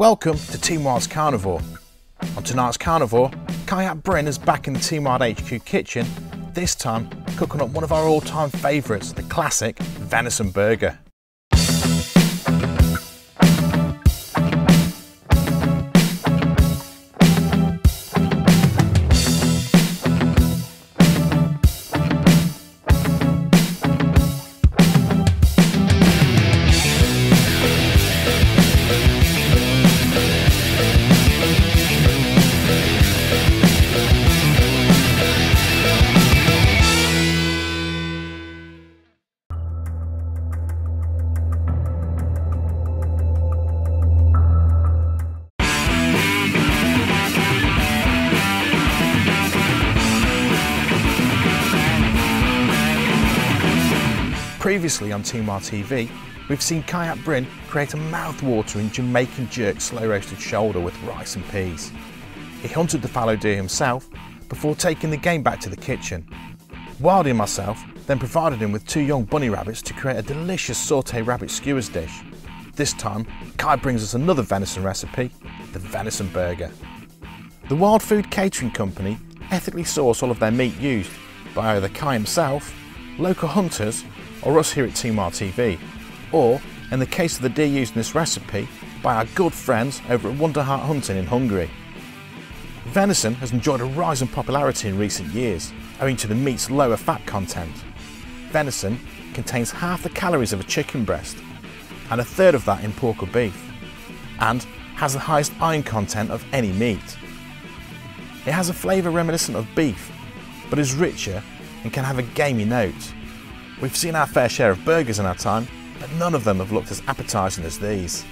Welcome to Team Wild's Carnivore. On tonight's Carnivore, Cai Ap Bryn is back in the Team Wild HQ kitchen, this time cooking up one of our all-time favourites, the classic venison burger. Previously on Team Wild TV, we've seen Cai Ap Bryn create a mouth-watering Jamaican jerk slow-roasted shoulder with rice and peas. He hunted the fallow deer himself before taking the game back to the kitchen. Wildy and myself then provided him with 2 young bunny rabbits to create a delicious sauté rabbit skewers dish. This time, Cai brings us another venison recipe, the venison burger. The Wild Food Catering Company ethically source all of their meat used by either Cai himself, local hunters, or us here at Team Wild TV, or, in the case of the deer used in this recipe, by our good friends over at Wonderheart Hunting in Hungary. Venison has enjoyed a rise in popularity in recent years, owing to the meat's lower fat content. Venison contains half the calories of a chicken breast, and a third of that in pork or beef, and has the highest iron content of any meat. It has a flavour reminiscent of beef, but is richer and can have a gamey note. We've seen our fair share of burgers in our time, but none of them have looked as appetising as these.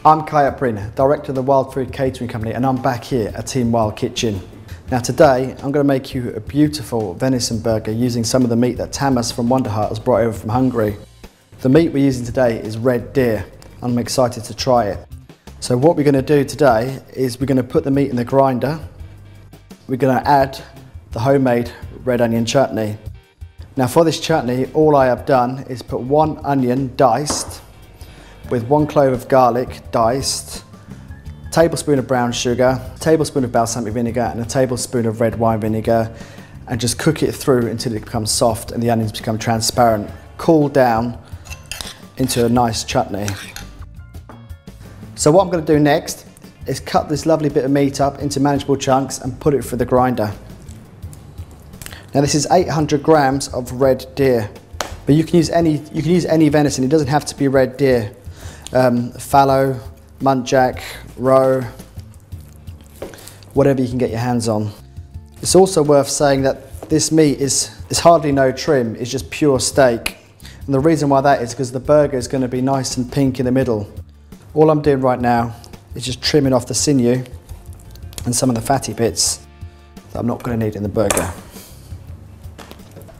I'm Cai Ap Bryn, Director of the Wild Food Catering Company, and I'm back here at Team Wild Kitchen. Now today, I'm going to make you a beautiful venison burger using some of the meat that Tamas from Wonderheart has brought over from Hungary. The meat we're using today is red deer. I'm excited to try it. So what we're going to do today is we're going to put the meat in the grinder. We're going to add the homemade red onion chutney. Now for this chutney, all I have done is put 1 onion diced with 1 clove of garlic diced, a tablespoon of brown sugar, a tablespoon of balsamic vinegar and a tablespoon of red wine vinegar, and just cook it through until it becomes soft and the onions become transparent. Cool down into a nice chutney. So what I'm going to do next is cut this lovely bit of meat up into manageable chunks and put it through the grinder. Now this is 800 grams of red deer, but you can use any venison. It doesn't have to be red deer. Fallow, muntjac, roe, whatever you can get your hands on. It's also worth saying that this meat is hardly no trim. It's just pure steak, and the reason why that is because the burger is going to be nice and pink in the middle. All I'm doing right now is just trimming off the sinew and some of the fatty bits that I'm not going to need in the burger.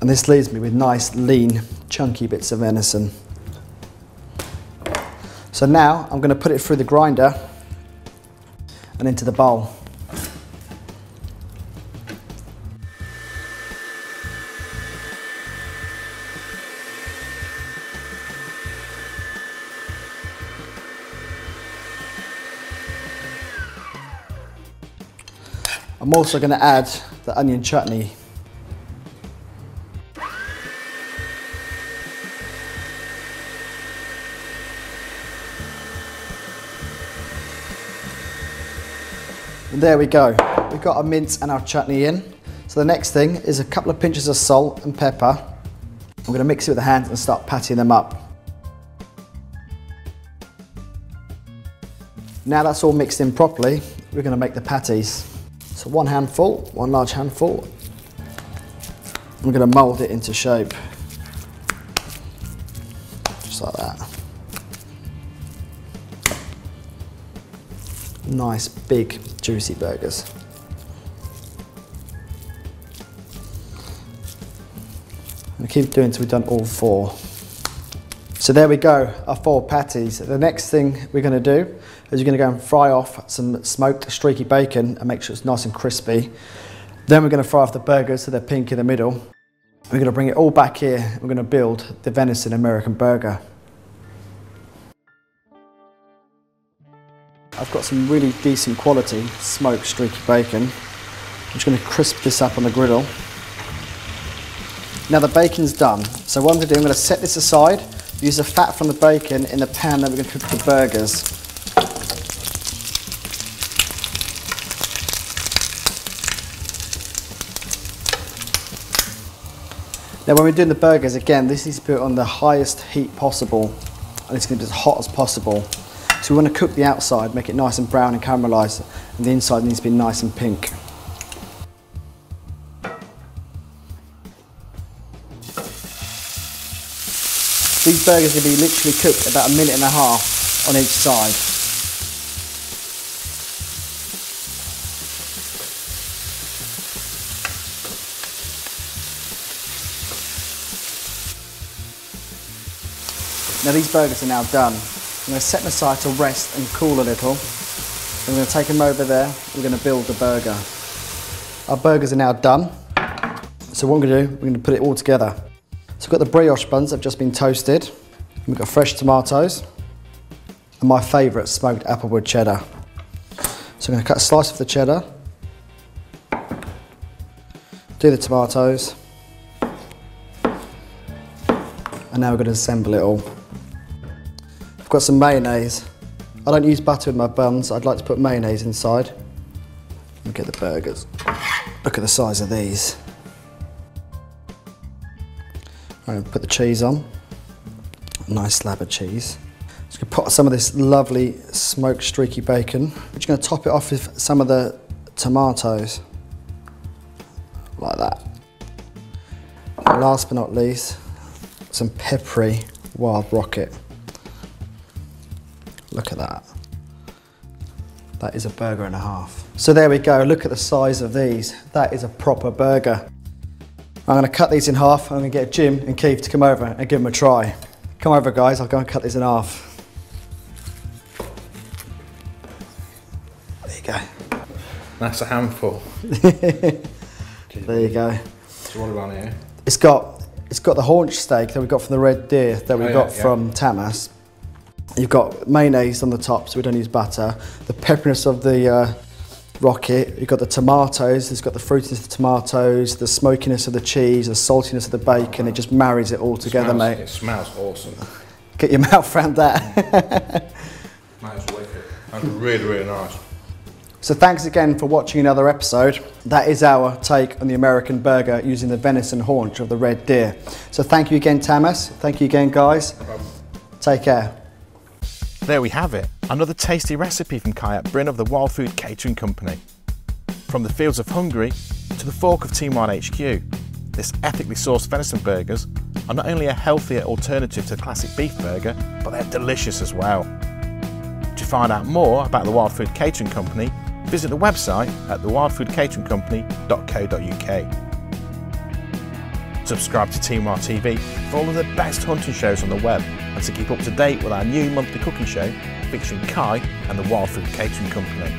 And this leaves me with nice, lean, chunky bits of venison. So now I'm going to put it through the grinder and into the bowl. I'm also going to add the onion chutney. And there we go, we've got our mince and our chutney in. So the next thing is a couple of pinches of salt and pepper. I'm going to mix it with the hands and start patting them up. Now that's all mixed in properly, we're going to make the patties. So 1 handful, 1 large handful. I'm going to mould it into shape. Just like that. Nice, big, juicy burgers. We'll keep doing until we've done all 4. So there we go, our 4 patties. The next thing we're going to do is you're going to go and fry off some smoked streaky bacon and make sure it's nice and crispy. Then we're going to fry off the burgers so they're pink in the middle. We're going to bring it all back here. We're going to build the venison American burger. I've got some really decent quality smoked streaky bacon. I'm just going to crisp this up on the griddle. Now the bacon's done, so what I'm going to do, I'm going to set this aside, use the fat from the bacon in the pan that we're going to cook the burgers. Now when we're doing the burgers, again, this needs to be put on the highest heat possible, and it's going to be as hot as possible. So we want to cook the outside, make it nice and brown and caramelised, and the inside needs to be nice and pink. These burgers are going to be literally cooked about 1.5 minutes on each side. Now these burgers are now done. I'm going to set them aside to rest and cool a little. Then we're going to take them over there. We're going to build the burger. Our burgers are now done. So what I'm going to do, we're going to put it all together. So I've got the brioche buns that have just been toasted. We've got fresh tomatoes. And my favourite, smoked applewood cheddar. So I'm going to cut a slice of the cheddar. Do the tomatoes. And now we're going to assemble it all. I've got some mayonnaise. I don't use butter with my buns. I'd like to put mayonnaise inside. Look at the burgers. Look at the size of these. I'm going to put the cheese on. A nice slab of cheese. Just going to put some of this lovely smoked streaky bacon. We're just going to top it off with some of the tomatoes. Like that. And last but not least, some peppery wild rocket. Look at that. That is a burger and a half. So there we go, look at the size of these. That is a proper burger. I'm going to cut these in half. I'm going to get Jim and Keith to come over and give them a try. Come over guys, I'll go and cut these in half. There you go. That's a handful. There you go. So what about here? It's got the haunch steak that we got from the red deer that we got from Tamas. You've got mayonnaise on the top, so we don't use butter. The pepperiness of the rocket. You've got the tomatoes. It's got the fruitiness of the tomatoes, the smokiness of the cheese, the saltiness of the bacon. It just marries it all together, mate. It smells awesome. Get your mouth around that. That is wicked. That's really, really nice. So thanks again for watching another episode. That is our take on the American burger using the venison haunch of the red deer. So thank you again, Tamas. Thank you again, guys. No problem. Take care. There we have it, another tasty recipe from Cai Ap Bryn of the Wild Food Catering Company. From the fields of Hungary to the fork of Team Wild HQ, this ethically sourced venison burgers are not only a healthier alternative to the classic beef burger, but they're delicious as well. To find out more about the Wild Food Catering Company, visit the website at thewildfoodcateringcompany.co.uk. Subscribe to Team Wild TV for all of the best hunting shows on the web and to keep up to date with our new monthly cooking show featuring Cai and the Wild Food Catering Company.